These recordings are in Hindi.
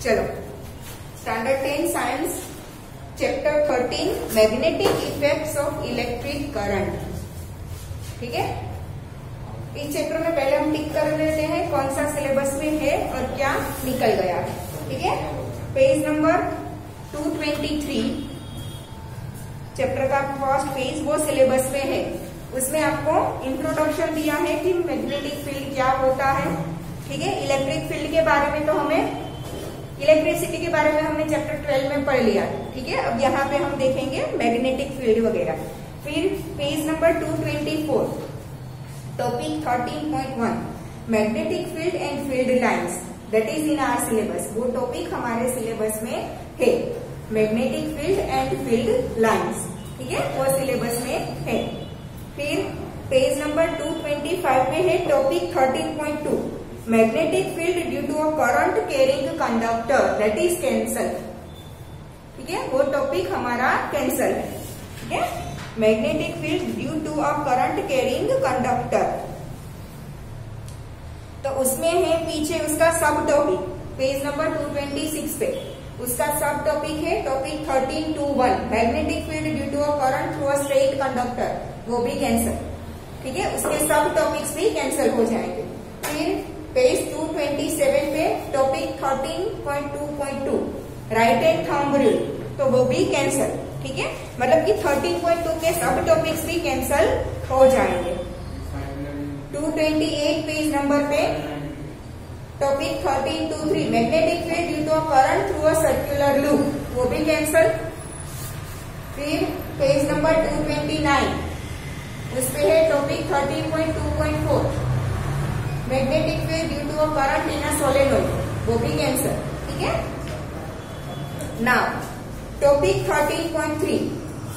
चलो, standard 10 science chapter 13 magnetic effects of electric current. ठीक है, इस चैप्टर में पहले हम टिक कर लेते हैं कौन सा सिलेबस में है और क्या निकल गया है। ठीक है, पेज नंबर 223 चैप्टर का फर्स्ट पेज वो सिलेबस में है। उसमें आपको इंट्रोडक्शन दिया है कि मैग्नेटिक फील्ड क्या होता है। ठीक है, इलेक्ट्रिक फील्ड के बारे में तो हमें इलेक्ट्रिसिटी के बारे में हमने चैप्टर 12 में पढ़ लिया। ठीक है, अब यहाँ पे हम देखेंगे मैग्नेटिक फील्ड वगैरह। फिर page number 224 topic 13.1 magnetic field and field lines, that is in our syllabus. वो टॉपिक हमारे सिलेबस में है, magnetic field and field lines. ठीक है, वो सिलेबस में है। फिर पेज नंबर 225 में है topic 13.2 magnetic field due to a current carrying conductor, that is cancel. ठीक है, वो टॉपिक हमारा कैंसल है। ठीक है, magnetic field due to a current carrying conductor. तो उसमें है पीछे उसका सब टॉपिक पेज नंबर 226 पे उसका सब टॉपिक है topic 13.1 magnetic field due to a current through a straight conductor, वो भी कैंसल। ठीक है, उसके सब टॉपिक्स भी कैंसल हो जाएंगे। फिर पेज 227 पे topic 13.2.2 right and thumb rule, तो वो भी कैंसल। ठीक है, मतलब कि 13.2 के सब टॉपिक्स भी कैंसल हो जाएंगे। 228 पेज नंबर पे topic 13.2.3 magnetic field due to a current through a circular loop, वो भी कैंसल। फिर पेज नंबर 229 उस पे है topic 13.2.4 magnetic field due to a current in a solenoid, वो भी कैंसल। ठीक है, now topic 13.3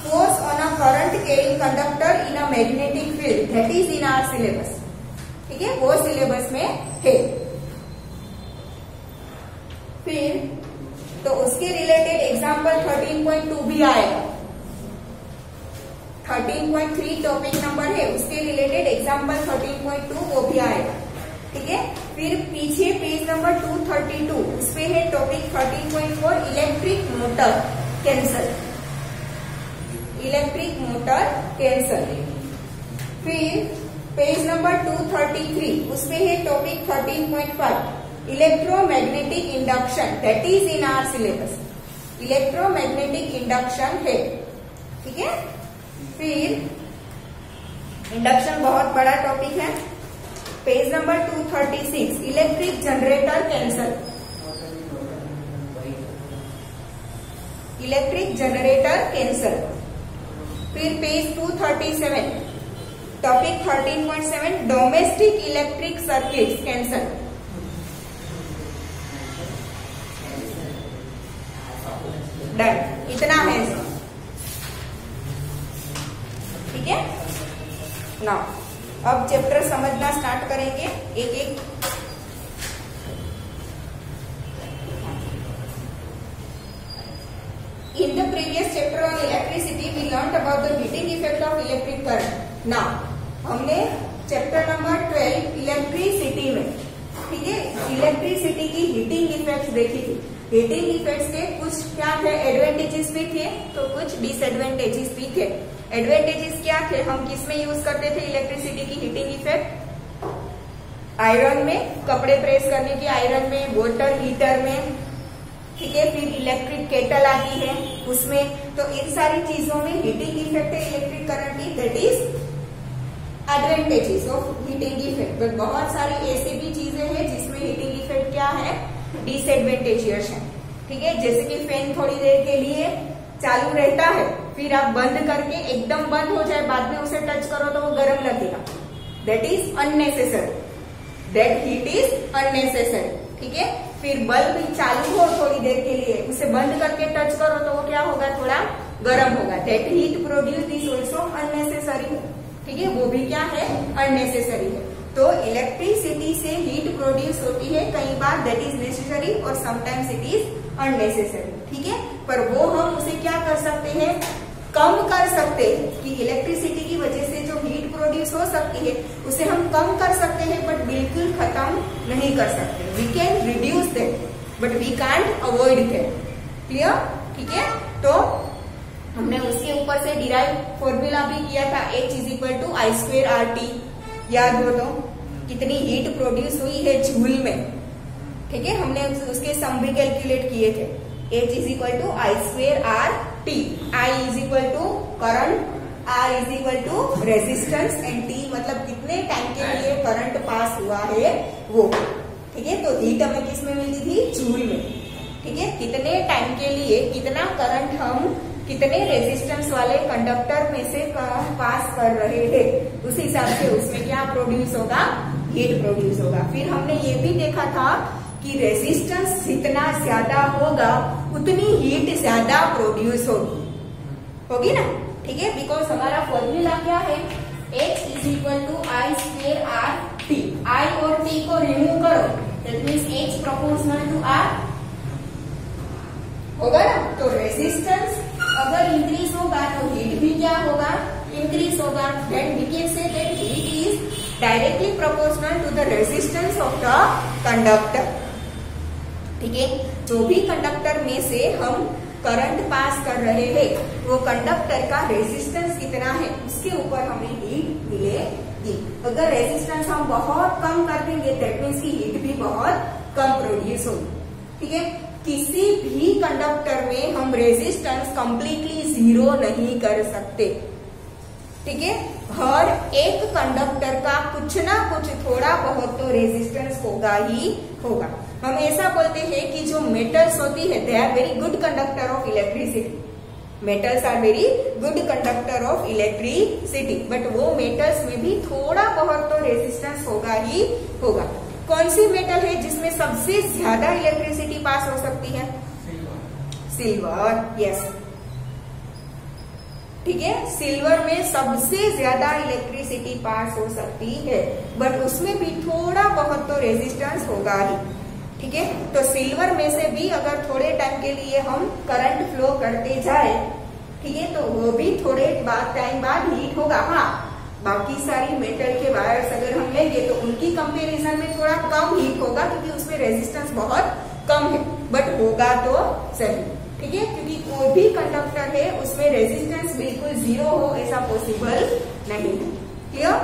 force on a current carrying conductor in a magnetic field, that is in our syllabus. ठीक है, वो सिलेबस में है। फिर तो उसके रिलेटेड एग्जाम्पल 13.2 भी आएगा। 13.3 टॉपिक नंबर है, उसके रिलेटेड एग्जाम्पल 13.2 वो भी आएगा। ठीक है, फिर पीछे पेज नंबर 232 उस पे है topic 13.4 electric motor cancel, electric motor cancel. फिर पेज नंबर 233 उस पे है topic 13.5 electromagnetic induction, that is in our syllabus. Electromagnetic induction है। ठीक है, फिर इंडक्शन बहुत बड़ा टॉपिक है। Page number 236 electric generator cancel, electric generator cancel. फिर page 237 topic 13.7 domestic electric circuits cancel. Done, इतना है। ठीक है, नाउ अब चैप्टर समझना स्टार्ट करेंगे एक एक। In the previous chapter on electricity, we learnt about the heating effect of electric current. Now, हमने चैप्टर नंबर 12 इलेक्ट्रिसिटी में, ठीक है, इलेक्ट्रिसिटी की हीटिंग इफेक्ट्स देखी थी। हीटिंग इफेक्ट्स के कुछ क्या थे, एडवांटेजेस भी थे तो कुछ डिसएडवांटेजेस भी थे। एडवांटेजेस क्या थे, हम किस में यूज करते थे इलेक्ट्रिसिटी की हीटिंग इफेक्ट? आयरन में, कपड़े प्रेस करने की आयरन में, वाटर हीटर में। ठीक है, फिर इलेक्ट्रिक केटल आती है उसमें। तो इन सारी चीजों में हीटिंग इफेक्ट है इलेक्ट्रिक करंट की, that is advantages of heating effect. But बहुत सारी ऐसी भी चीजें हैं जिसमें हीटिंग इफेक्ट क्या है, डिसएडवांटेजेस है। ठीक है, जैसे कि फैन थोड़ी देर के लिए चालू रहता है, फिर आप बंद करके एकदम बंद हो जाए, बाद में उसे टच करो तो वो गर्म लगेगा, that is unnecessary, that heat is unnecessary. ठीक है, फिर बल्ब चालू हो थोड़ी देर के लिए, उसे बंद करके टच करो तो वो क्या होगा, थोड़ा गर्म होगा, that heat produce is also unnecessary. ठीक है, वो भी क्या है, अननेसेसरी है। तो इलेक्ट्रिसिटी से हीट प्रोड्यूस होती है कई बार, दैट इज नेसेसरी और समटाइम्स इट इज अननेसेसरी। ठीक है, पर वो हम उसे क्या कर सकते हैं, कम कर सकते हैं कि इलेक्ट्रिसिटी की वजह से जो हीट प्रोड्यूस हो सकती है उसे हम कम कर सकते हैं, बट बिल्कुल खत्म नहीं कर सकते। We can reduce that, but we can't avoid that. Clear? ठीक है, तो हमने उसके ऊपर से डिराइव फॉर्मूला भी किया था, H is equal to I square R T. याद हो तो कितनी हीट प्रोड्यूस हुई है जूल में। ठीक है, हमने उसके सम भी कैलकुलेट किए थे। H is equal to I square R T, I is equal to current, R is equal to resistance and T मतलब कितने टाइम के लिए करंट पास हुआ है वो। ठीक है, तो हीट हमें किस में मिलती थी? जूल में। ठीक है, कितने टाइम के लिए कितना करंट हम कितने रेजिस्टेंस वाले कंडक्टर में से पास कर रहे हैं, उस हिसाब से उसमें क्या प्रोड्यूस होगा? हीट प्रोड्यूस होगा। फिर हमने ये भी देखा था कि रेजिस्टेंस जितना ज्यादा होगा उतनी हीट ज्यादा प्रोड्यूस होगी ना। ठीक है, बिकॉज हमारा फॉर्मूला क्या है? H is equal to I square R T. I और टी को रिमूव करो, that means H proportional to R होगा ना। तो रेजिस्टेंस अगर इंक्रीज होगा तो हीट भी क्या होगा? इंक्रीज होगा। Then we can say that heat is directly proportional to the resistance of the conductor. ठीक है, जो भी कंडक्टर में से हम करंट पास कर रहे हैं वो कंडक्टर का रेजिस्टेंस कितना है उसके ऊपर हमें हीट मिलेगी। अगर रेजिस्टेंस हम बहुत कम कर देंगे दैट मीन्स की हीट भी बहुत कम प्रोड्यूस होगी। ठीक है, किसी भी कंडक्टर में हम रेजिस्टेंस कंप्लीटली जीरो नहीं कर सकते। ठीक है, हर एक कंडक्टर का कुछ ना कुछ थोड़ा बहुत तो रेजिस्टेंस होगा ही होगा। हम ऐसा बोलते हैं कि जो मेटल्स होती है they are very good conductor of electricity. Metals are very good conductor of electricity, but वो मेटल्स में भी थोड़ा बहुत तो रेजिस्टेंस होगा ही होगा। कौन सी मेटल है जिसमें सबसे ज्यादा इलेक्ट्रिसिटी पास हो सकती है? सिल्वर। यस, ठीक है, सिल्वर में सबसे ज्यादा इलेक्ट्रिसिटी पास हो सकती है, बट उसमें भी थोड़ा बहुत तो रेजिस्टेंस होगा ही। ठीक है, तो सिल्वर में से भी अगर थोड़े टाइम के लिए हम करंट फ्लो करते जाए, ठीक है, तो वो भी थोड़े टाइम बाद हीट होगा। हाँ, बाकी सारी मेटल के वायर्स अगर हम लेंगे तो उनकी कंपैरिजन में थोड़ा कम हीट होगा क्योंकि उसमें रेजिस्टेंस बहुत कम है, बट होगा तो सही। ठीक है, क्योंकि कोई भी कंडक्टर है उसमें रेजिस्टेंस बिल्कुल जीरो हो ऐसा पॉसिबल नहीं है। क्लियर?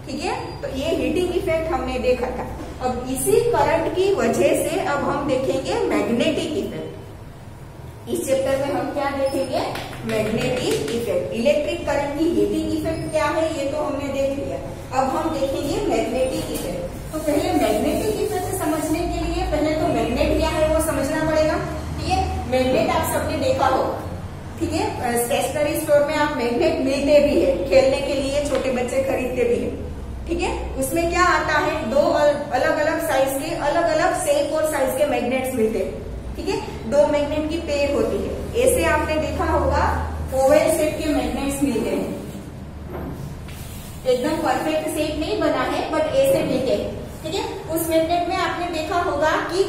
ठीक है, तो ये हीटिंग इफेक्ट हमने देखा था। अब इसी करंट की वजह से अब हम देखेंगे मैग्नेटिक इफेक्ट। इस चैप्टर में हम क्या देखेंगे? Magnetic effect. इलेक्ट्रिक करंट की हीटिंग इफेक्ट क्या है ये तो हमने देख लिया, अब हम देखेंगे मैग्नेटिक इफेक्ट। तो पहले मैग्नेटिक इफेक्ट समझने के लिए पहले तो मैग्नेट क्या है वो समझना पड़ेगा। ठीक है, मैग्नेट आप सबने देखा हो। ठीक है, स्टेशनरी स्टोर में आप मैग्नेट मिलते भी है, खेलने के लिए छोटे बच्चे खरीदते भी है। ठीक है, उसमें क्या आता है? दो अलग अलग साइज के अलग अलग शेप और साइज के मैग्नेट्स मिलते हैं। ठीक है, दो मैग्नेट की पेयर होती है। ऐसे आपने देखा होगा ओवल शेप के मैग्नेट्स मिलते हैं, एकदम परफेक्ट शेप नहीं बना है बट ऐसे मिलते हैं। ठीक है, उस मैग्नेट में आपने देखा होगा कि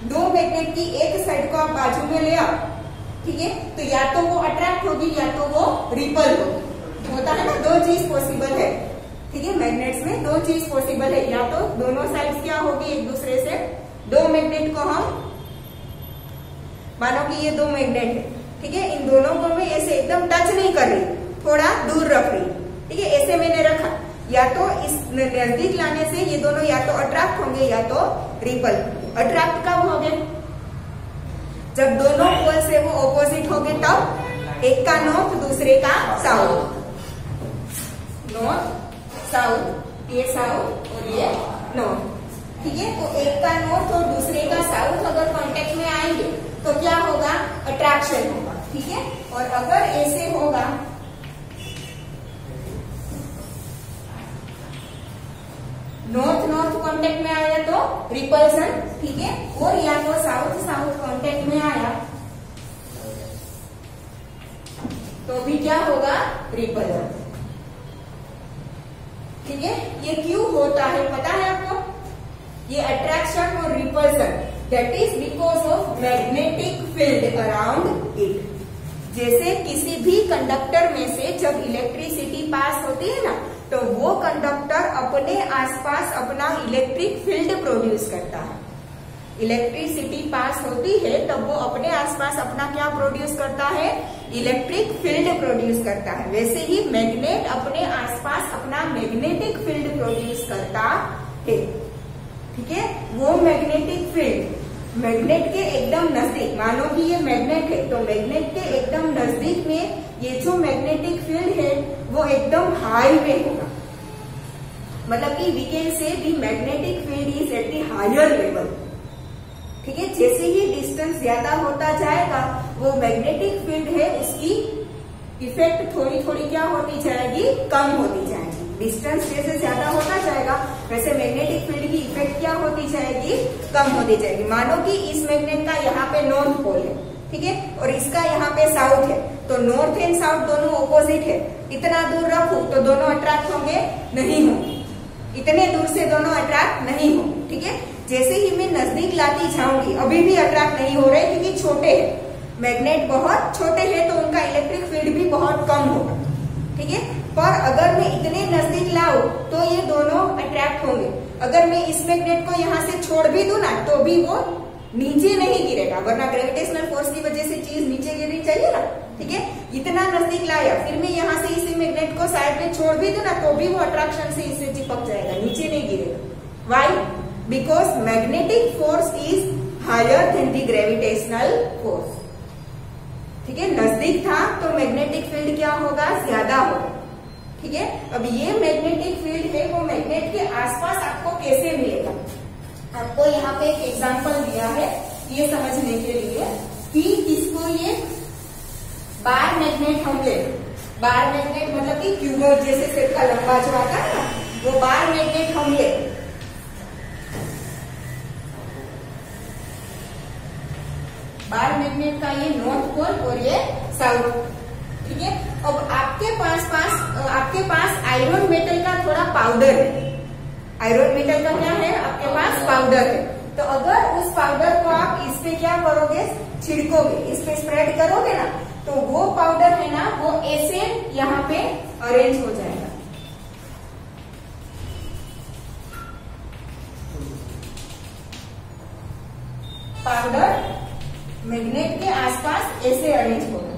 दो मैग्नेट की एक साइड को आप बाजू में ले आओ, ठीक है, तो या तो वो अट्रैक्ट होगी या तो वो रिपल होगी। होता है ना, दो चीज पॉसिबल है। ठीक है, मैग्नेट्स में दो चीज पॉसिबल है, या तो दोनों साइड्स क्या होगी एक दूसरे से, दो मैग्नेट को हम मानो कि ये दो मैग्नेट है, ठीक है, इन दोनों को मैं ऐसे एकदम टच नहीं कर रही, थोड़ा दूर रख रही। ठीक है, ऐसे मैंने रखा, या तो इस नजदीक लाने से ये दोनों या तो अट्रैक्ट होंगे या तो रिपल। अट्रैक्ट कब होंगे? जब दोनों पोल से वो ऑपोजिट होंगे तब। एक का नॉर्थ दूसरे का साउथ, नॉर्थ साउथ, ये साउथ और ये नॉर्थ। ठीक है, तो एक का नॉर्थ और दूसरे का साउथ अगर कांटेक्ट में आएंगे तो क्या होगा? अट्रैक्शन होगा। ठीक है, और अगर ऐसे होगा नॉर्थ नॉर्थ कांटेक्ट में आया तो रिपल्सन। ठीक है, और या तो साउथ साउथ कांटेक्ट में आया तो भी क्या होगा? रिपल्सन। ठीक है, ये क्यों होता है पता है आपको? ये अट्रैक्शन और repulsion that is because of magnetic field around it. जैसे किसी भी कंडक्टर में से जब इलेक्ट्रिसिटी पास होती है ना, तो वो कंडक्टर अपने आसपास अपना इलेक्ट्रिक फील्ड प्रोड्यूस करता है। इलेक्ट्रिसिटी पास होती है तब वो अपने आसपास अपना क्या प्रोड्यूस करता है, इलेक्ट्रिक फील्ड प्रोड्यूस करता है। वैसे ही मैग्नेट अपने आसपास अपना मैग्नेटिक फील्ड प्रोड्यूस करता है। ठीक है, वो मैग्नेटिक फील्ड मैग्नेट के एकदम नजदीक, मानो कि ये मैग्नेट है तो मैग्नेट के एकदम नजदीक में ये जो मैग्नेटिक फील्ड है वो एकदम हाई में होगा। मतलब कि we can say the magnetic field is at the higher level. ठीक है, जैसे ही डिस्टेंस ज्यादा होता जाएगा वो मैग्नेटिक फील्ड है उसकी इफेक्ट थोड़ी थोड़ी क्या होती जाएगी, कम होती जाएगी। डिस्टेंस जैसे ज्यादा होता जाएगा वैसे मैग्नेटिक फील्ड की इफेक्ट क्या होती जाएगी, कम होती जाएगी। मानो कि इस मैग्नेट का यहाँ पे नॉर्थ पोल है, ठीक है, और इसका यहाँ पे साउथ है, तो नॉर्थ एंड साउथ दोनों ऑपोजिट है। इतना दूर रखूं तो दोनों अट्रैक्ट होंगे, नहीं होंगे। इतने दूर से दोनों अट्रैक्ट नहीं होंगे। ठीक है, जैसे ही मैं नजदीक लाती जाऊंगी अभी भी अट्रैक्ट नहीं हो रहे क्योंकि छोटे हैं, मैग्नेट बहुत छोटे हैं तो उनका इलेक्ट्रिक फील्ड भी बहुत कम होगा। ठीक है, पर अगर मैं इतने नजदीक लाऊं तो ये दोनों अट्रैक्ट होंगे। अगर मैं इस मैग्नेट को यहाँ से छोड़ भी दूं ना तो भी वो नीचे नहीं गिरेगा, वरना ग्रेविटेशनल फोर्स की वजह से चीज नीचे गिरनी चाहिए ना। ठीक है, इतना नजदीक लाया, फिर मैं यहाँ से इस मैग्नेट को साइड में छोड़ भी दूं ना तो भी वो अट्रैक्शन से इससे चिपक जाएगा, नीचे नहीं गिरेगा। Why? Because magnetic force is higher than the gravitational force. ठीक है, नजदीक था तो मैग्नेटिक फील्ड क्या होगा, ज्यादा होगा। ठीक है, अब ये मैग्नेटिक फील्ड है वो मैग्नेट के आसपास आपको कैसे मिलेगा। आपको यहाँ पे एक एग्जांपल दिया है ये समझने के लिए कि इसको ये बार मैग्नेट हम ले, बार मैग्नेट मतलब कि क्यूबोर्ड जैसे सेट का लंबा जो आता है ना, वो बार मैग्नेट हम ले। बार मैग्नेट का ये नॉर्थ पोल और ये साउथ। ठीक है, अब आपके पास आयरन मेटल का थोड़ा पाउडर है। आयरन मेटल का क्या है, आपके पास पाउडर है। तो अगर उस पाउडर को आप इस पे क्या करोगे, छिड़कोगे, इस पे स्प्रेड करोगे ना, तो वो पाउडर है ना वो ऐसे यहाँ पे अरेंज हो जाएगा। पाउडर मैग्नेट के आसपास ऐसे अरेंज होगा,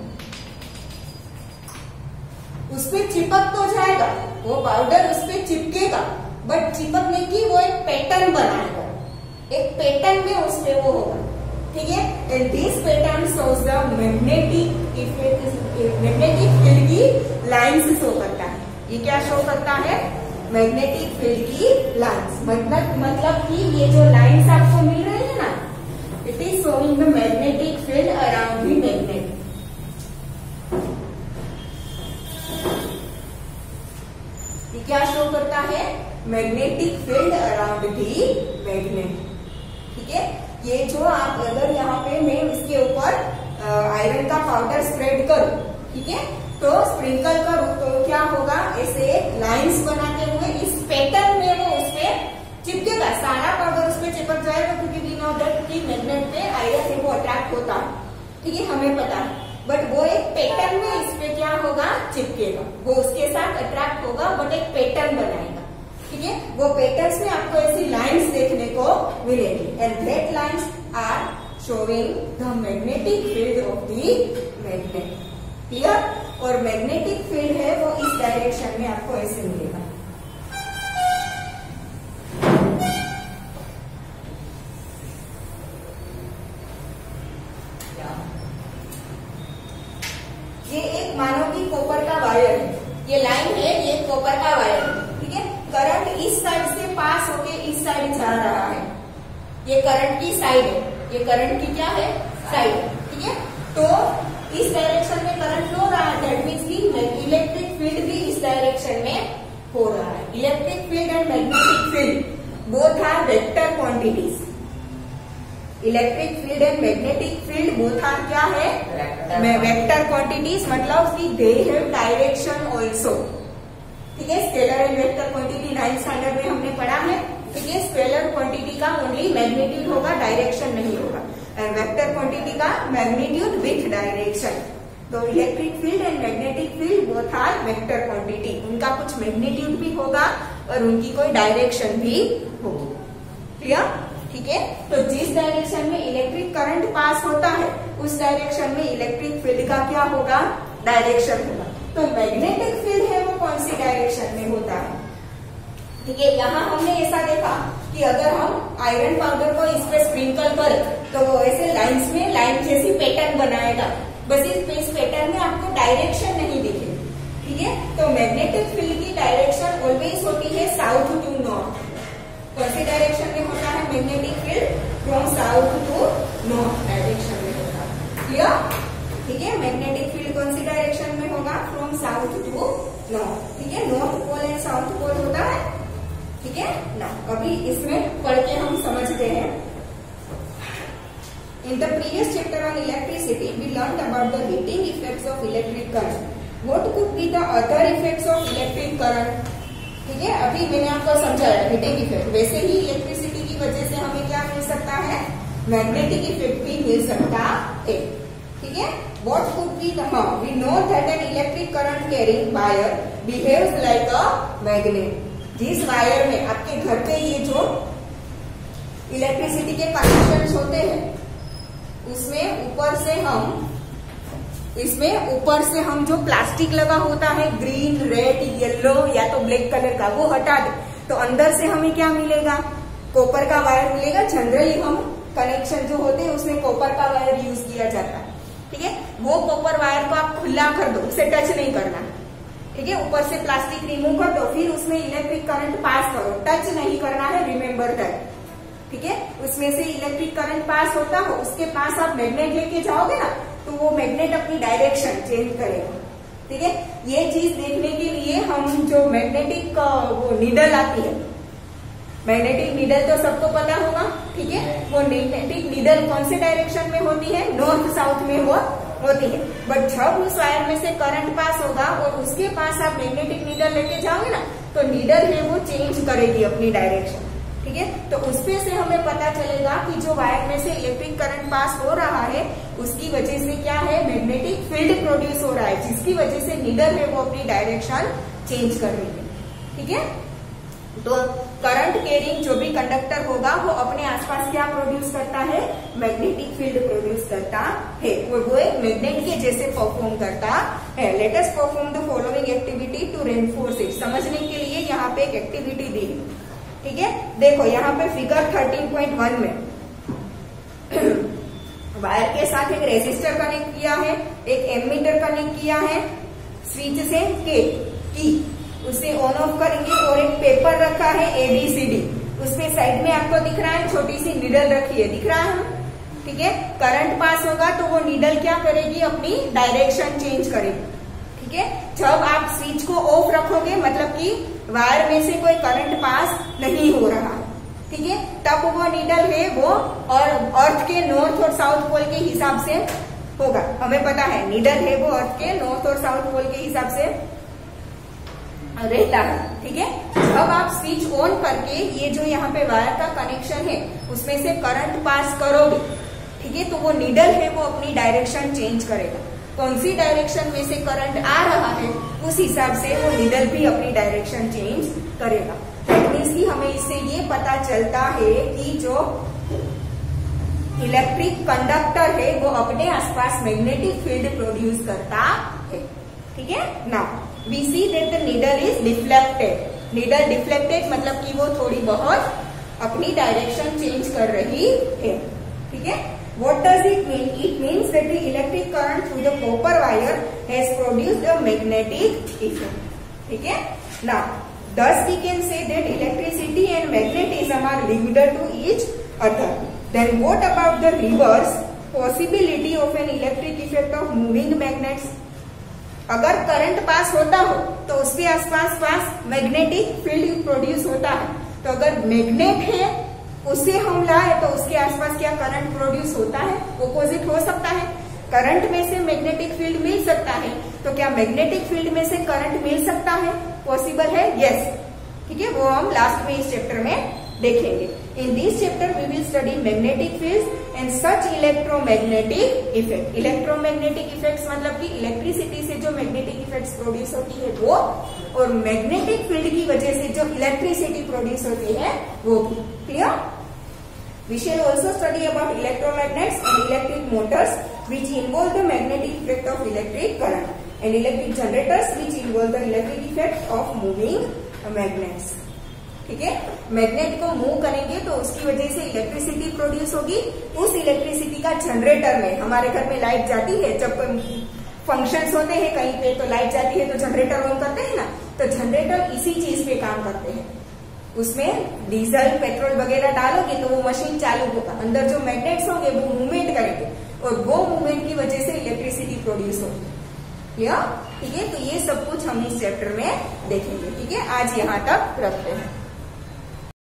उस पे चिपक तो जाएगा, वो पाउडर उस पे चिपकेगा, बट चिपकने की वो एक पैटर्न बनाएगा, एक पैटर्न में उस पे वो होगा। ठीक है, and this pattern shows the magnetic effect, magnetic field की लाइंस शो करता है। ये क्या शो करता है, मैग्नेटिक फील्ड की लाइंस। मतलब कि ये जो लाइंस आपको मिल रही है ना, it is showing the magnetic field around the magnet. ये क्या शो करता है, magnetic field around the magnet. ठीक है, ये जो आप अगर यहाँ पे मैं इसके ऊपर आयरन का पाउडर स्प्रेड करूं, ठीक है, तो स्प्रिंकल करूं तो क्या होगा, ऐसे लाइंस बनाते हुए इस पैटर्न में वो उस पे चिपकेगा, सारा पाउडर उस पे चिपक जाएगा क्योंकि वी नो दैट कि मैग्नेट पे आयरन से वो अट्रैक्ट होता है। ठीक है, हमें पता है, बट वो एक पैटर्न में इस पे क्या होगा, चिपकेगा, वो उसके साथ अट्रैक्ट होगा बट एक पैटर्न बनाएगा। ठीक है, वो पैटर्न्स में आपको ऐसी लाइंस देखने को मिलेगी, and that lines are showing the magnetic field of the magnet. Clear? और मैग्नेटिक फील्ड है वो इस डायरेक्शन में आपको ऐसे मिलेगा। ये एक मानो की कॉपर का वायर है, ये लाइन है, ये कॉपर का वायर है। ठीक है, करंट इस साइड से पास होके इस साइड जा रहा है, ये करंट की साइड है, ये करंट की क्या है, साइड। ठीक है, तो इस डायरेक्शन में करंट फ्लो रहा है, दैट मीन्स की इलेक्ट्रिक फील्ड भी इस डायरेक्शन में हो रहा है। Electric field and magnetic field both are vector quantities. Electric field and magnetic field both are क्या है, वेक्टर क्वांटिटीज, मतलब उसकी दे हैव डायरेक्शन ऑल्सो। ठीक है, scalar and vector quantity 9th standard में हमने पढ़ा है। ठीक है, स्केलर क्वांटिटी का ओनली मैग्नीट्यूड होगा, डायरेक्शन नहीं होगा, एंड वेक्टर क्वांटिटी का मैग्नीट्यूड विथ डायरेक्शन। तो electric field and magnetic field both are vector quantity, उनका कुछ मैग्नीट्यूड भी होगा और उनकी कोई डायरेक्शन भी होगी। क्लियर? ठीक है। तो जिस डायरेक्शन में इलेक्ट्रिक करंट पास होता है उस डायरेक्शन में इलेक्ट्रिक फील्ड का क्या होगा, डायरेक्शन होगा। तो मैग्नेटिक फील्ड है वो कौन सी डायरेक्शन में होता है, ठीक है। यहाँ हमने ऐसा देखा कि अगर हम आयरन पाउडर को इस पे स्प्रिंकल करें तो वो ऐसे लाइंस में लाइन जैसी पैटर्न बनाएगा, बस इस पैटर्न में आपको डायरेक्शन नहीं दिखेगी, ठीक है। तो मैग्नेटिक फील्ड की डायरेक्शन ऑलवेज होती है साउथ टू नॉर्थ। कौन सी डायरेक्शन में होता है magnetic field, from south to north direction में होता है, क्लियर, ठीक है। मैग्नेटिक फील्ड कौन सी डायरेक्शन में होगा, फ्रॉम साउथ टू नॉर्थ, ठीक है। North pole and south pole होता है, ठीक है ना। अभी इसमें पढ़ के हम समझते हैं। In the previous chapter on electricity, we learned about the heating effects of electric current. What could be the other effects of electric current? ठीक है, अभी मैंने आपको समझाया हीटिंग इफेक्ट। वैसे ही इलेक्ट्रिसिटी की वजह से हमें क्या मिल सकता है, मैग्नेटिक इफेक्ट भी मिल सकता है, ठीक है। What could be the, we know that an electric current carrying wire behaves like a magnet. जिस वायर में आपके घर पे ये जो इलेक्ट्रिसिटी के कनेक्शन होते हैं उसमें ऊपर से हम जो प्लास्टिक लगा होता है ग्रीन, रेड, येलो या तो ब्लैक कलर का, वो हटा दे तो अंदर से हमें क्या मिलेगा, कॉपर का वायर मिलेगा। जनरली हम कनेक्शन जो होते हैं उसमें कॉपर का वायर यूज किया जाता है, ठीक है। वो कॉपर वायर को आप खुला कर दो, उसे टच नहीं करना, ठीक है। ऊपर से प्लास्टिक रिमूव कर दो, फिर उसमें इलेक्ट्रिक करंट पास करो, टच नहीं करना है, रिमेम्बर दैट, ठीक है। उसमें से इलेक्ट्रिक करंट पास होता हो, उसके पास आप मैग्नेट लेके जाओगे ना तो वो मैग्नेट अपनी डायरेक्शन चेंज करेगा, ठीक है। ये चीज देखने के लिए हम जो मैग्नेटिक वो नीडल आती है, मैग्नेटिक नीडल तो सबको पता होगा, ठीक है। वो मैग्नेटिक नीडल कौन से डायरेक्शन में होती है, नॉर्थ साउथ में होती है। बट जब उस वायर में से करंट पास होगा और उसके पास आप मैग्नेटिक नीडल लेके जाओगे ना तो नीडल है वो चेंज करेगी अपनी डायरेक्शन, ठीक है। तो उसपे से हमें पता चलेगा कि जो वायर में से इलेक्ट्रिक करंट पास हो रहा है उसकी वजह से क्या है, मैग्नेटिक फील्ड प्रोड्यूस हो रहा है, जिसकी वजह से नीडल है वो अपनी डायरेक्शन चेंज कर रही है, ठीक है। तो करंट कैरिंग जो भी कंडक्टर होगा वो अपने आसपास क्या प्रोड्यूस करता है, मैग्नेटिक फील्ड प्रोड्यूस करता है, वो एक मैग्नेट के जैसे परफॉर्म करता है। Let us perform the following activity to reinforce it. समझने के लिए यहाँ पे एक एक्टिविटी दी है, ठीक है। देखो यहाँ पे फिगर 13.1 में वायर के साथ एक रेजिस्टर कनेक्ट किया है, एक एमीटर कनेक्ट किया है, स्विच से की उसे ऑन ऑफ करेंगे और एक पेपर रखा है ABCD, उसके साइड में आपको दिख रहा है छोटी सी नीडल रखी है, दिख रहा है, ठीक है। करंट पास होगा तो वो नीडल क्या करेगी, अपनी डायरेक्शन चेंज करेगी, ठीक है। जब आप स्विच को ऑफ रखोगे मतलब कि वायर में से कोई करंट पास नहीं हो रहा, ठीक है, तब वो नीडल है वो और अर्थ के नॉर्थ और साउथ पोल के हिसाब से होगा। हमें पता है नीडल है वो अर्थ के नॉर्थ और साउथ पोल के हिसाब से रहता है, ठीक है। अब आप स्विच ऑन करके ये जो यहाँ पे वायर का कनेक्शन है उसमें से करंट पास करोगे, ठीक है, तो वो नीडल है वो अपनी डायरेक्शन चेंज करेगा। कौन सी डायरेक्शन में से करंट आ रहा है उस हिसाब से वो नीडल भी अपनी डायरेक्शन चेंज करेगा। दैट मीन्स कि हमें इससे ये पता चलता है कि जो इलेक्ट्रिक कंडक्टर है वो अपने आसपास मैग्नेटिक फील्ड प्रोड्यूस करता है, ठीक है। Now we see that the needle is deflected. Needle deflected मतलब कि वो थोड़ी बहुत अपनी डायरेक्शन चेंज कर रही है, ठीक है। What does it mean? It means that the electric current through the copper wire has produced a magnetic effect. ठीक है? Now, thus we can say that electricity and magnetism are linked to each other. Then what about the reverse possibility of an electric effect of moving magnets? अगर करंट पास होता हो तो उसके आसपास मैग्नेटिक फील्ड प्रोड्यूस होता है। तो अगर मैग्नेट है उसे हम लाए तो उसके आसपास क्या करंट प्रोड्यूस होता है, ऑपोजिट हो सकता है। करंट में से मैग्नेटिक फील्ड मिल सकता है, तो क्या मैग्नेटिक फील्ड में से करंट मिल सकता है, पॉसिबल है, यस, ठीक है। वो हम लास्ट में इस चैप्टर में देखेंगे। In this chapter we will study magnetic fields and such electromagnetic effect. Electromagnetic effects मतलब कि इलेक्ट्रिसिटी से जो मैग्नेटिक इफेक्ट्स प्रोड्यूस होती है वो, और मैग्नेटिक फील्ड की वजह से जो इलेक्ट्रिसिटी प्रोड्यूस होती है वो भी। Clear? We shall also study about electromagnets and electric motors which involve the magnetic effect of electric current and electric generators which involve the electric effect of moving magnets. ठीक है, मैग्नेट को मूव करेंगे तो उसकी वजह से इलेक्ट्रिसिटी प्रोड्यूस होगी। उस इलेक्ट्रिसिटी का जनरेटर में, हमारे घर में लाइट जाती है जब फंक्शंस होते हैं कहीं पे तो लाइट जाती है तो जनरेटर ऑन करते हैं ना, तो जनरेटर इसी चीज पे काम करते हैं। उसमें डीजल पेट्रोल वगैरह डालोगे तो वो मशीन चालू होगा, अंदर जो मैग्नेट्स होंगे वो मूवमेंट करेंगे और वो मूवमेंट की वजह से इलेक्ट्रिसिटी प्रोड्यूस होगी। क्लियर? ठीक है, तो ये सब कुछ हम इस चैप्टर में देखेंगे। ठीक है, आज यहाँ तक रखते हैं।